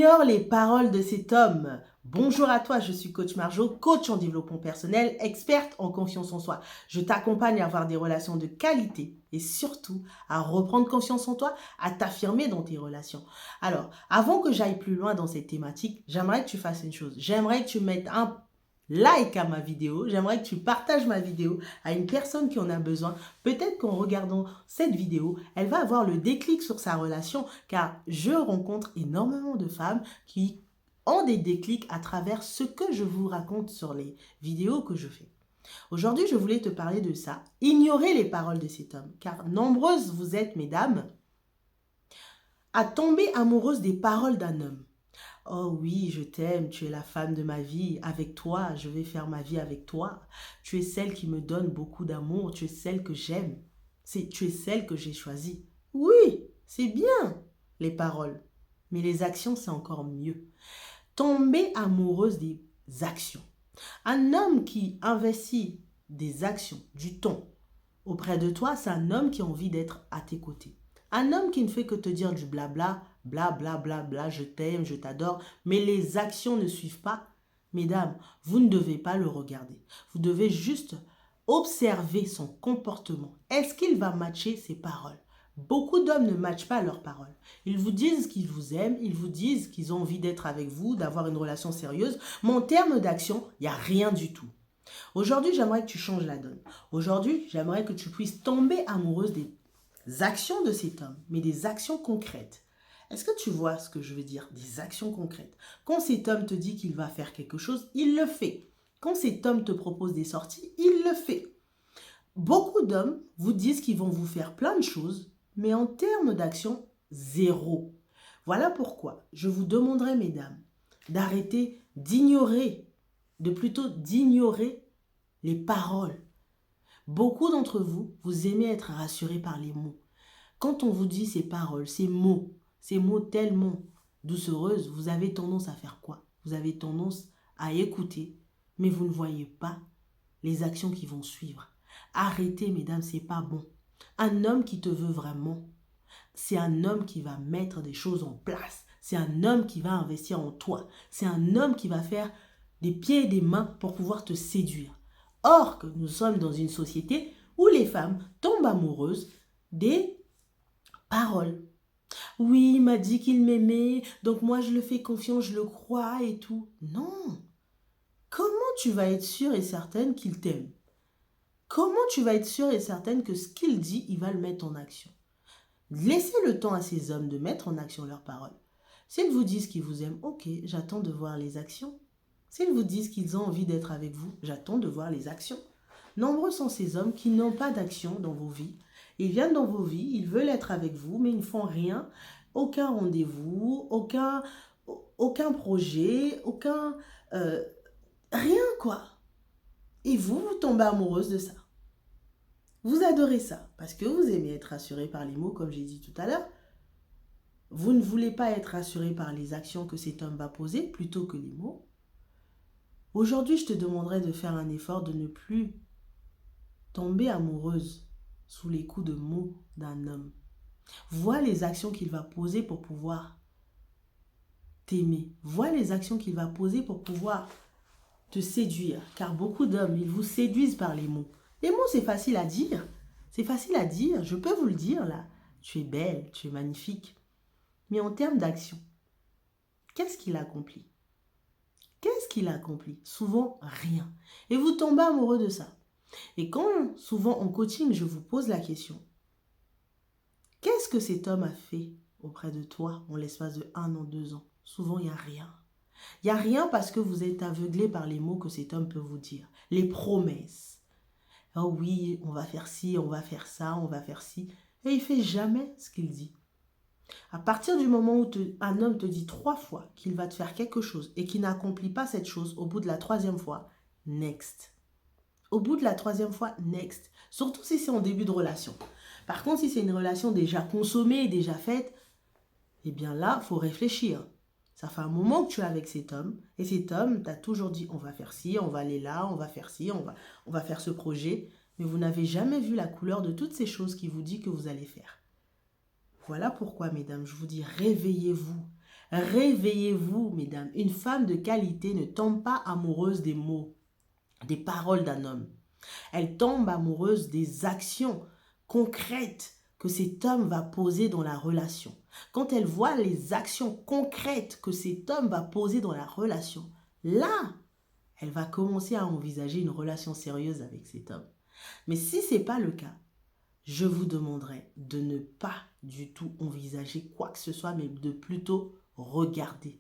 Ignore les paroles de cet homme. Bonjour à toi, je suis coach Marjo, coach en développement personnel, experte en confiance en soi. Je t'accompagne à avoir des relations de qualité et surtout à reprendre confiance en toi, à t'affirmer dans tes relations. Alors, avant que j'aille plus loin dans cette thématique, j'aimerais que tu fasses une chose. J'aimerais que tu mettes un like à ma vidéo. J'aimerais que tu partages ma vidéo à une personne qui en a besoin. Peut-être qu'en regardant cette vidéo, elle va avoir le déclic sur sa relation, car je rencontre énormément de femmes qui ont des déclics à travers ce que je vous raconte sur les vidéos que je fais. Aujourd'hui, je voulais te parler de ça. Ignorez les paroles de cet homme, car nombreuses vous êtes, mesdames, à tomber amoureuses des paroles d'un homme. Oh oui, je t'aime, tu es la femme de ma vie, avec toi, je vais faire ma vie avec toi. Tu es celle qui me donne beaucoup d'amour, tu es celle que j'aime, tu es celle que j'ai choisie. Oui, c'est bien les paroles, mais les actions, c'est encore mieux. Tomber amoureuse des actions. Un homme qui investit des actions, du temps auprès de toi, c'est un homme qui a envie d'être à tes côtés. Un homme qui ne fait que te dire du blabla, bla bla bla bla, je t'aime, je t'adore, mais les actions ne suivent pas. Mesdames, vous ne devez pas le regarder. Vous devez juste observer son comportement. Est-ce qu'il va matcher ses paroles? Beaucoup d'hommes ne matchent pas leurs paroles. Ils vous disent qu'ils vous aiment, ils vous disent qu'ils ont envie d'être avec vous, d'avoir une relation sérieuse, mais en termes d'action, il n'y a rien du tout. Aujourd'hui, j'aimerais que tu changes la donne. Aujourd'hui, j'aimerais que tu puisses tomber amoureuse des actions de cet homme, mais des actions concrètes. Est-ce que tu vois ce que je veux dire? Des actions concrètes. Quand cet homme te dit qu'il va faire quelque chose, il le fait. Quand cet homme te propose des sorties, il le fait. Beaucoup d'hommes vous disent qu'ils vont vous faire plein de choses, mais en termes d'action, zéro. Voilà pourquoi je vous demanderai, mesdames, d'arrêter d'ignorer, plutôt d'ignorer les paroles. Beaucoup d'entre vous, vous aimez être rassurés par les mots. Quand on vous dit ces paroles, ces mots tellement doucereuses, vous avez tendance à faire quoi? Vous avez tendance à écouter, mais vous ne voyez pas les actions qui vont suivre. Arrêtez, mesdames, c'est pas bon. Un homme qui te veut vraiment, c'est un homme qui va mettre des choses en place. C'est un homme qui va investir en toi. C'est un homme qui va faire des pieds et des mains pour pouvoir te séduire. Or, que nous sommes dans une société où les femmes tombent amoureuses des paroles. Oui, il m'a dit qu'il m'aimait, donc moi je le fais confiance, je le crois et tout. Non. Comment tu vas être sûre et certaine qu'il t'aime? Comment tu vas être sûre et certaine que ce qu'il dit, il va le mettre en action? Laissez le temps à ces hommes de mettre en action leurs paroles. S'ils vous disent qu'ils vous aiment, ok, j'attends de voir les actions. S'ils vous disent qu'ils ont envie d'être avec vous, j'attends de voir les actions. Nombreux sont ces hommes qui n'ont pas d'action dans vos vies. Ils viennent dans vos vies, ils veulent être avec vous, mais ils ne font rien. Aucun rendez-vous, aucun projet, rien quoi. Et vous tombez amoureuse de ça. Vous adorez ça parce que vous aimez être rassuré par les mots, comme j'ai dit tout à l'heure. Vous ne voulez pas être rassuré par les actions que cet homme va poser plutôt que les mots. Aujourd'hui, je te demanderai de faire un effort de ne plus tomber amoureuse sous les coups de mots d'un homme. Vois les actions qu'il va poser pour pouvoir t'aimer. Vois les actions qu'il va poser pour pouvoir te séduire. Car beaucoup d'hommes, ils vous séduisent par les mots. Les mots, c'est facile à dire. C'est facile à dire. Je peux vous le dire là. Tu es belle, tu es magnifique. Mais en termes d'action, qu'est-ce qu'il accomplit? Qu'est-ce qu'il accomplit? Souvent, rien. Et vous tombez amoureux de ça. Et quand, souvent en coaching, je vous pose la question, qu'est-ce que cet homme a fait auprès de toi en l'espace de 1 an, 2 ans? Souvent, il n'y a rien. Il n'y a rien parce que vous êtes aveuglé par les mots que cet homme peut vous dire. Les promesses. Oh oui, on va faire ci, on va faire ça, on va faire ci. Et il ne fait jamais ce qu'il dit. À partir du moment où un homme te dit 3 fois qu'il va te faire quelque chose et qu'il n'accomplit pas cette chose, au bout de la 3e fois, next. Au bout de la 3e fois, next. Surtout si c'est en début de relation. Par contre, si c'est une relation déjà consommée, déjà faite, eh bien là, il faut réfléchir. Ça fait un moment que tu es avec cet homme, et cet homme t'a toujours dit, on va faire ci, on va aller là, on va faire ci, on va faire ce projet, mais vous n'avez jamais vu la couleur de toutes ces choses qu'il vous dit que vous allez faire. Voilà pourquoi, mesdames, je vous dis, réveillez-vous. Réveillez-vous, mesdames. Une femme de qualité ne tombe pas amoureuse des mots, des paroles d'un homme. Elle tombe amoureuse des actions concrètes que cet homme va poser dans la relation. Quand elle voit les actions concrètes que cet homme va poser dans la relation, là, elle va commencer à envisager une relation sérieuse avec cet homme. Mais si ce n'est pas le cas, je vous demanderai de ne pas du tout envisager quoi que ce soit, mais de plutôt regarder.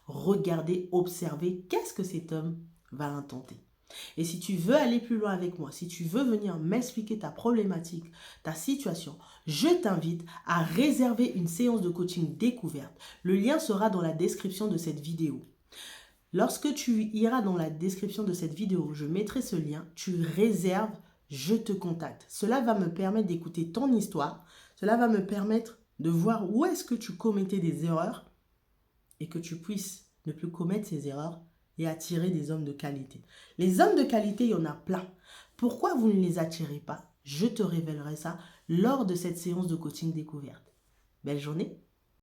Regarder, observer qu'est-ce que cet homme va intenter. Et si tu veux aller plus loin avec moi, si tu veux venir m'expliquer ta problématique, ta situation, je t'invite à réserver une séance de coaching découverte. Le lien sera dans la description de cette vidéo. Lorsque tu iras dans la description de cette vidéo, je mettrai ce lien, tu réserves, je te contacte. Cela va me permettre d'écouter ton histoire, cela va me permettre de voir où est-ce que tu commettais des erreurs et que tu puisses ne plus commettre ces erreurs et attirer des hommes de qualité. Les hommes de qualité, il y en a plein. Pourquoi vous ne les attirez pas? Je te révélerai ça lors de cette séance de coaching découverte. Belle journée!